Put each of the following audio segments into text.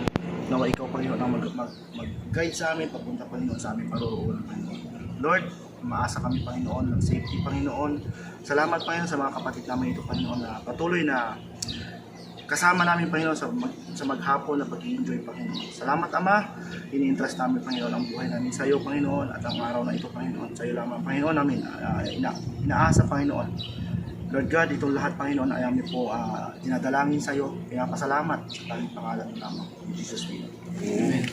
Panginoon. Nawa ikaw, Panginoon, ang mag-guide sa amin, papunta, Panginoon, sa aming paruroonan, Panginoon. Lord, umaasa kami, Panginoon, ng safety, Panginoon. Salamat, Panginoon, sa mga kapatid namin ito, Panginoon, na patuloy na kasama namin, Panginoon, sa maghapon na pag-i-enjoy, Panginoon. Salamat, Ama. Ini-entrust namin, Panginoon, ang buhay namin sa iyo, Panginoon, at ang araw na ito, Panginoon, sa iyo lamang, Panginoon, namin inaasa, Panginoon. Lord God, itong lahat, Panginoon, ay amin po dinadalangin sa iyo, pinapasalamat sa tanging pangalan ng lamang. In Jesus' name. Amen.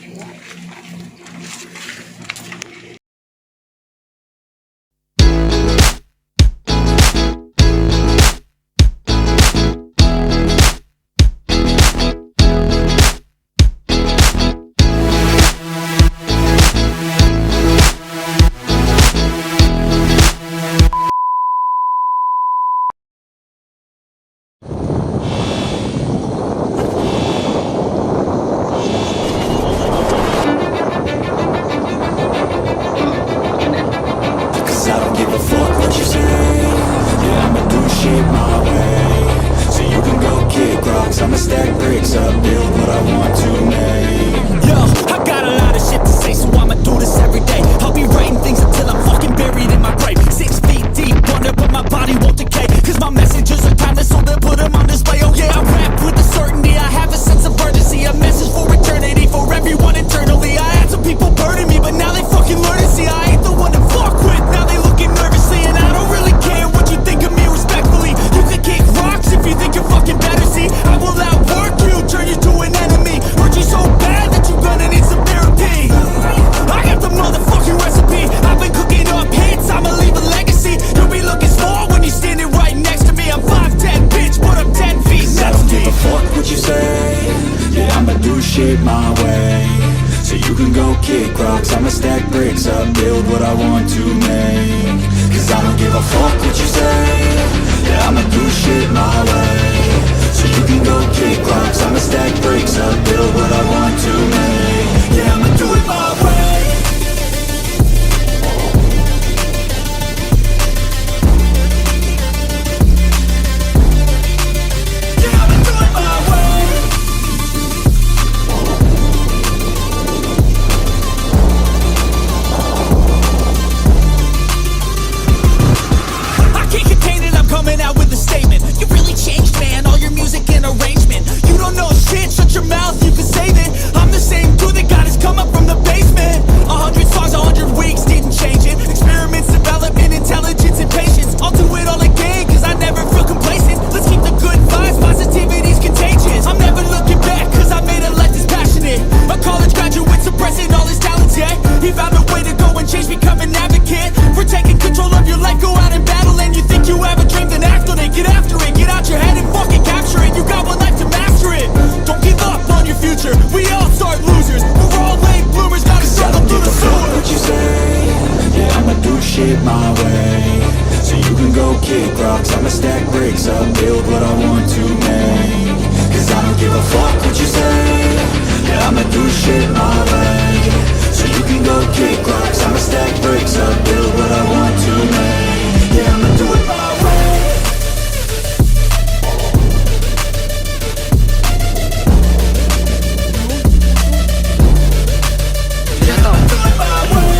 I'ma stack bricks up, build what I want to make. Yo, I got a lot of shit to say, so I'ma do this every day. I'll be writing things until I'm fucking buried in my grave. 6 feet deep under, but my body won't decay. Cause my messages are timeless, so they'll put them on display. Oh yeah, I rap with a certainty, I have a sense of urgency. A message for eternity, for everyone internally. I had some people burning me, but now they fucking learn to see I ain't the one to fuck with. Now they looking nervously, and I don't really care what you think of me respectfully. You can kick rocks if you think you're fucking better, see. I will outwork you, turn you to an enemy. Hurt you so bad that you're gonna need some therapy. I got the motherfucking recipe. I've been cooking up hits, I'ma leave a legacy. You'll be looking small when you're standing right next to me. I'm 5'10", bitch, but I'm 10 feet next to me. I don't give a fuck what you say. Yeah, I'ma do shit my way. So you can go kick rocks, I'ma stack bricks up, build what I want to make. Cause I don't give a fuck what you say. Yeah, I'ma do shit my way. So you can go kick rocks, I'ma stack bricks up, build what I want to make. Yeah, I'ma do it my way. Yeah, I'ma do it my way. I can't contain it, I'm coming out with a statement. You really changed, man, all your music and arrangement. You don't know shit, shut your mouth, you can save it. I'm the same dude that got his come up from the basement. 100 songs, 100 weeks, didn't change it. Experiments, development, intelligence, and patience. I'll do it all again, cause I never feel complacent. Let's keep the good vibes, positivity's contagious. I'm never looking back, cause I made a life that's passionate. A college graduate suppressing all his talents, yeah. He found a way to go and change, become an advocate. For taking control of your life, go out and battle. And you think you have a dream, then act on it. Get after it, get out your head and fucking capture it. You got one life to master it. Don't give up on your future, we all start losers. We're all late bloomers, gotta struggle through the sewer. What you say, yeah, I'ma do shit my way. So you can go kick rocks, I'ma stack bricks up, build what I want to make. Cause I don't give a fuck what you say. Yeah, I'ma do shit my way. So you can go kick rocks, I'ma stack bricks up, build what I want to make. Yeah, I'ma do it my way. Yeah, I'ma do it my way.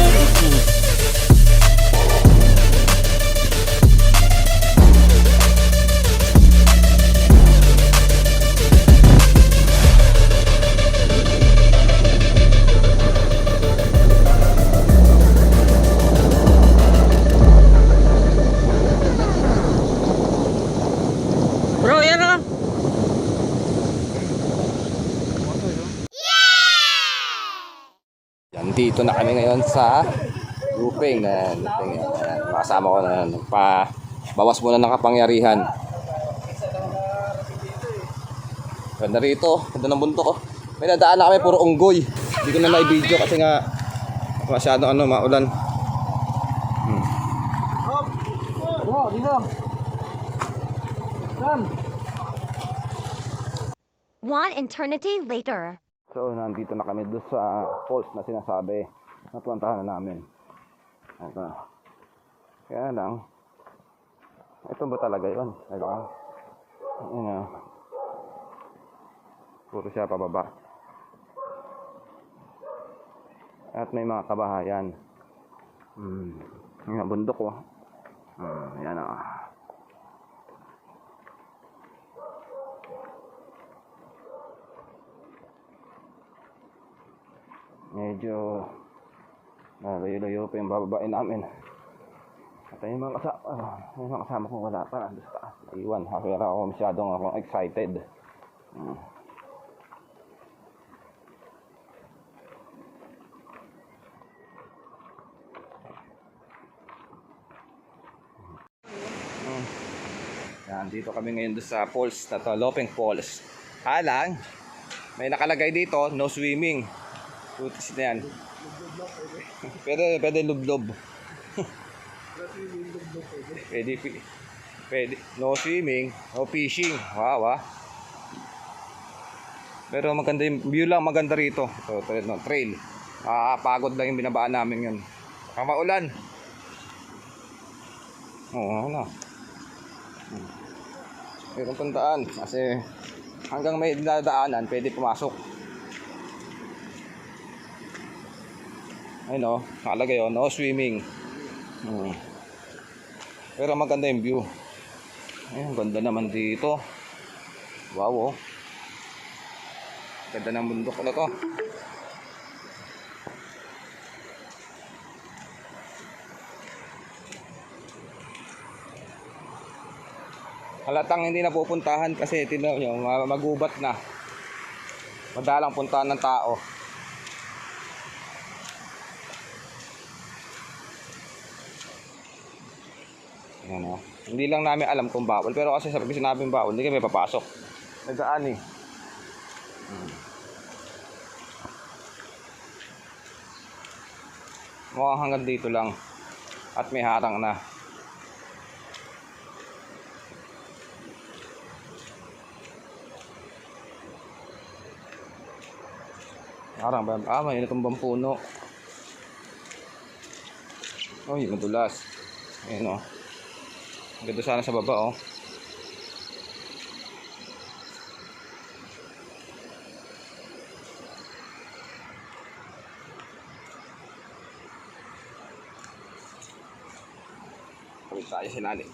Bro, yan na. Yan, dito na kami ngayon sa Luping. Kasama ko na bawas muna ng kapangyarihan. Ganda rito, ganda ng bundok oh. May nadaan na kami, puro unggoy. Hindi ko na na-video kasi nga masyadong maulan. Bro, dito. Sam. One eternity later. So, nandito na kami doon sa falls na sinasabi. Napuntahan na namin. Ito. Kaya lang, ito ba talaga yun? Ito. Puro siya pababa. At may mga kabahayan. Yung bundok oh. Yan oh. Medyo layo-layo pa yung bababain namin. At yung mga kasama kong wala pa. Doon sa taas. Naiwan. Kaya ako masyadong akong excited. Yan, dito kami ngayon doon sa falls na to, Lopeng Falls. Halang, may nakalagay dito, no swimming. Putis na yan. Pwede lublob. Pwede. No swimming, no fishing. Wow, ah. Pero maganda yung view lang, maganda rito. Ito, no, trail. Pagod lang yung binabaan namin yun. Kamaulan. Oo, ano. Meron tandaan kasi hanggang may dinadaanan pwede pumasok. Ayun o, nakalagay o, no swimming. Pero maganda yung view. Ayun, ganda naman dito. Wow o. Ganda ng bundok na to. Halatang hindi na pupuntahan kasi tingnan nyo, magubat na. Madalang puntahan ng tao. Ayan o. Hindi lang namin alam kung bawal. Pero kasi sabi sinabing bawal, hindi kami papasok. Nagdaan eh. Mukhang hanggang dito lang. At may harang na. Harang ba? May natumbang puno. Uy, madulas. Ayan o. Ganda sana sa baba o. Pagod tayo sa ilalim.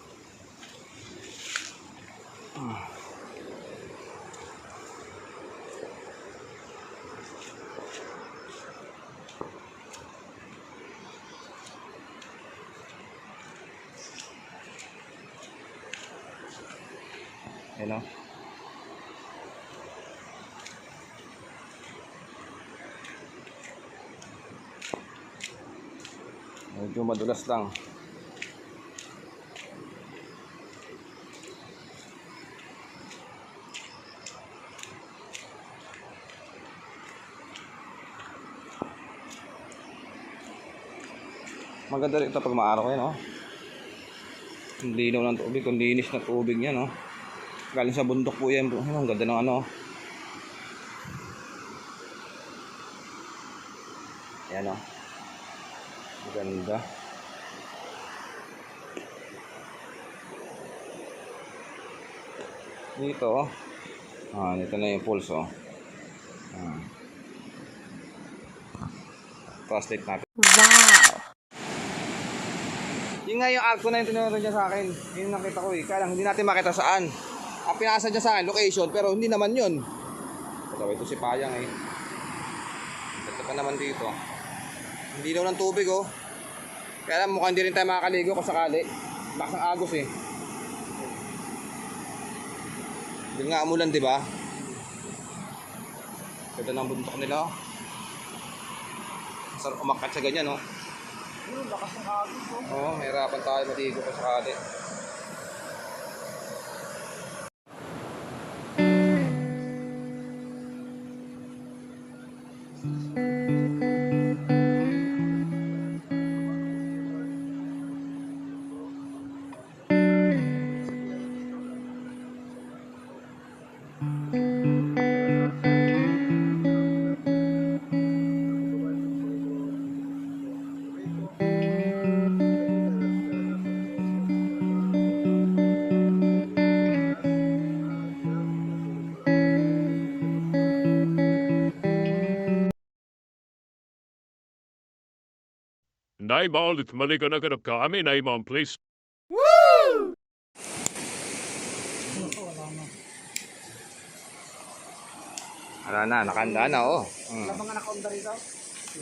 Ayan o. Medyo madulas lang. Maganda rin ito pag maaraw kayo, no? Ang linaw ng tubig, ang linis na tubig niya, no? Galing sa bundok po yan. Ang ganda ng ano. Ayan o. Maganda. Dito o. Dito na yung pulse o. Translate natin. Wow! Yung nga yung arko na yung tinuro niya sa akin. Yung nakita ko eh. Kaya lang hindi natin makita saan. Ang pinasa niya sa akin, location, pero hindi naman yun. Ito si Payang eh. Ito pa naman dito. Hindi daw ng tubig oh. Kaya lang mukhang hindi rin tayo makakaligo kung sakali. Bakas ng agos eh. Hindi nga umulan, di ba? Ganda ng bundok nila oh. Masarap umakyat sa ganyan oh. Lakas ng agos oh. Oo, mahirapan tayo maligo kung sakali. Name all it's maliganagad kami, name on please. Wala na, nakanda na, oh. Wala bang naka-onda rito?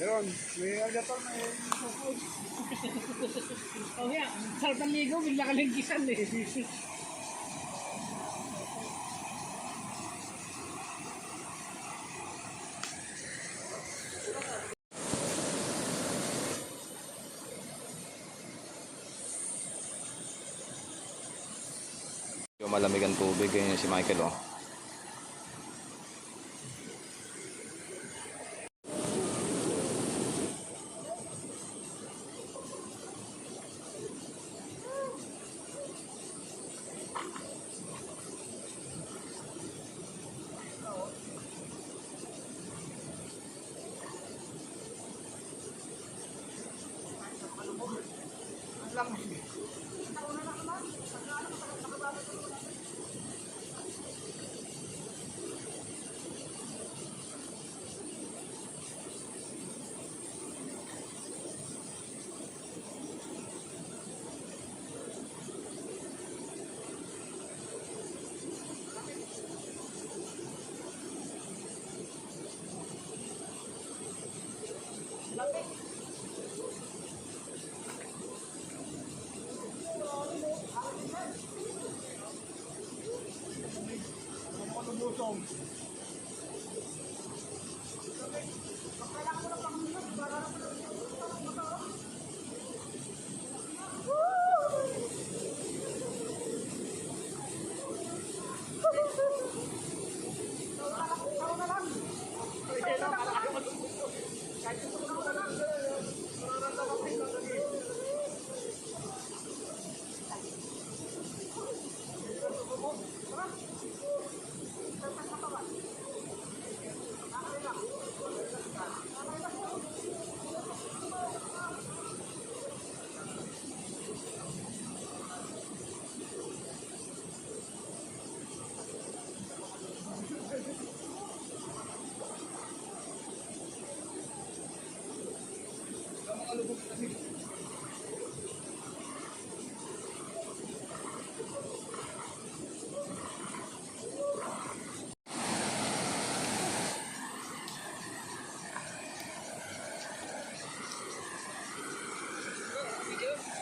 Meron. May agator na yun. Oh yeah, sarap ng ligo, bigla ka lingkisan eh. Yung malamig ang tubig, ganyan si Michael, oh.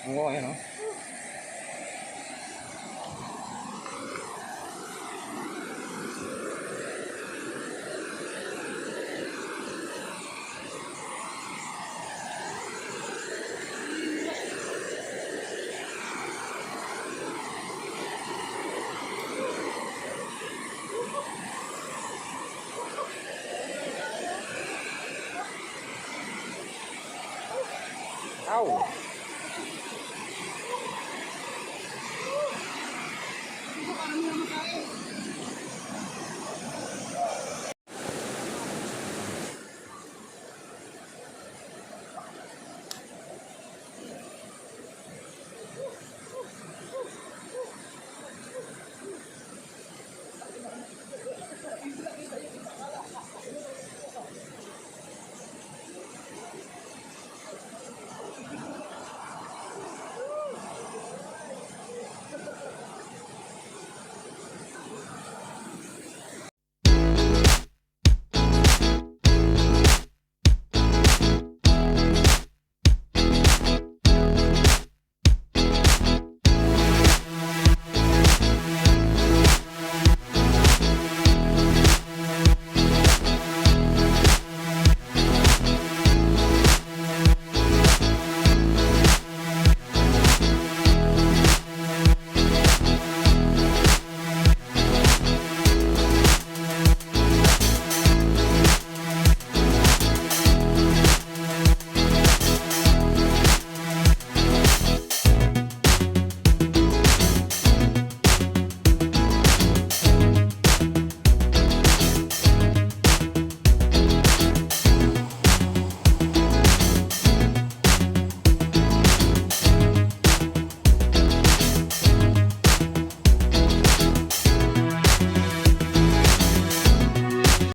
Oo, ayan, oh. Ow!